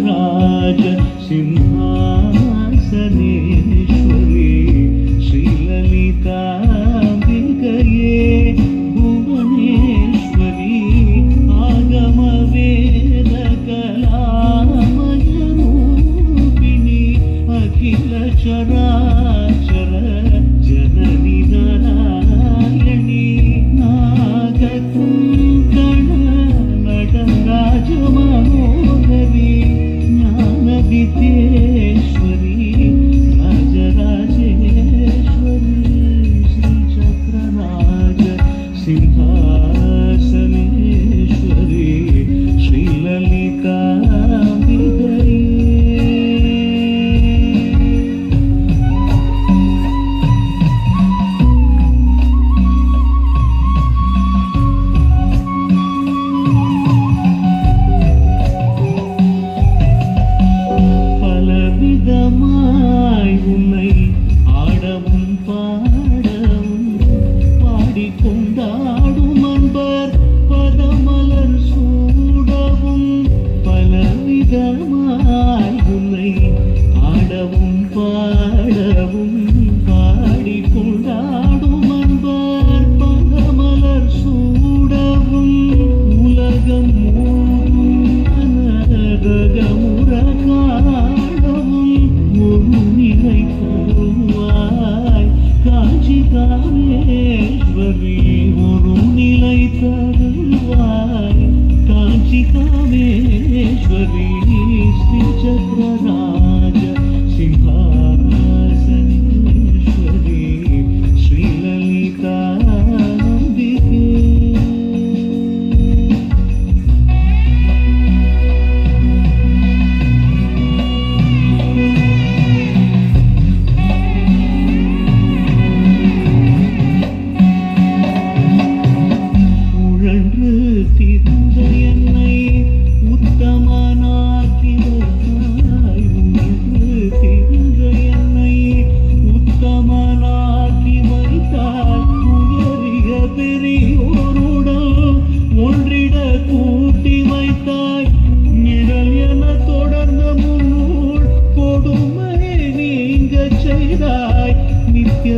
श्रीचक्रराज सिंहासनेश्वरी श्रीललिताम्बिकये भुवनेश्वरी आगमवेदकलामयरूपिणी अखिल चराचर जननी नारायणी नागकुङ्कण नटराजमनोहरी ज्ञानविद्येश्वरी राजराजेश्वरी श्रीचक्रराज सिंहासनेश्वरी श्रीललिताम्बिकये உன்னை ஆடவும் பாடவும் பாடிக்கொண்டாடும் அன்பர் பதமலர் சூடவும் பலவிதமாய் உன்னை ஆடவும் பாடவும் பாடிக்கொண்டாடும் அன்பர் பதமலர் சூடவும் உலகம் காஞ்சிகாமேஸ்வரி ஒரு நிலை தருவாய் காஞ்சிகாமேஸ்வரி ஸ்ரீசக்ரராஜ சிம்ஹாசனேஸ்வரி ஸ்ரீலலிதாம்பிகே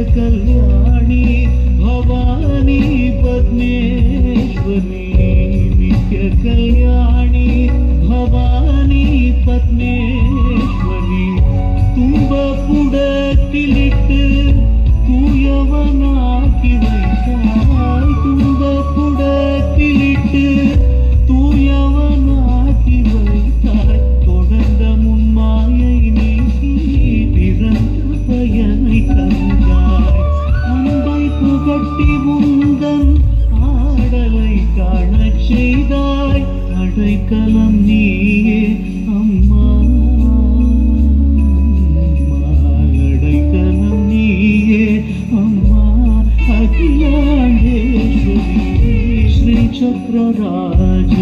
कल्याणी भवानी पद्मेश्वरी नित्य कल्याणी भवानी पद्मेश्वरी துன்பப்புடத்திலிட்டு தூயவனாக்கி வைத்தாய் துன்பப்புடத்திலிட்டு தூயவனாக்கி வைத்தாய் தொடர்ந்த முன்மாயை நீக்கி பிறந்த பயனை தந்தாய் அன்பை புகட்டி முந்தன் ஆடலை காணச் செய்தாய் அடைக்கலம் நீயே அம்மா அடைக்கலம் நீயே அம்மா அகிலாண்டேஸ்வரி ஸ்ரீசக்ரராஜ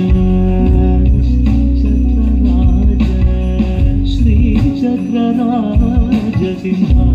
ஸ்ரீசக்ரராஜ ஸ்ரீசக்ரராஜ சிம்ஹா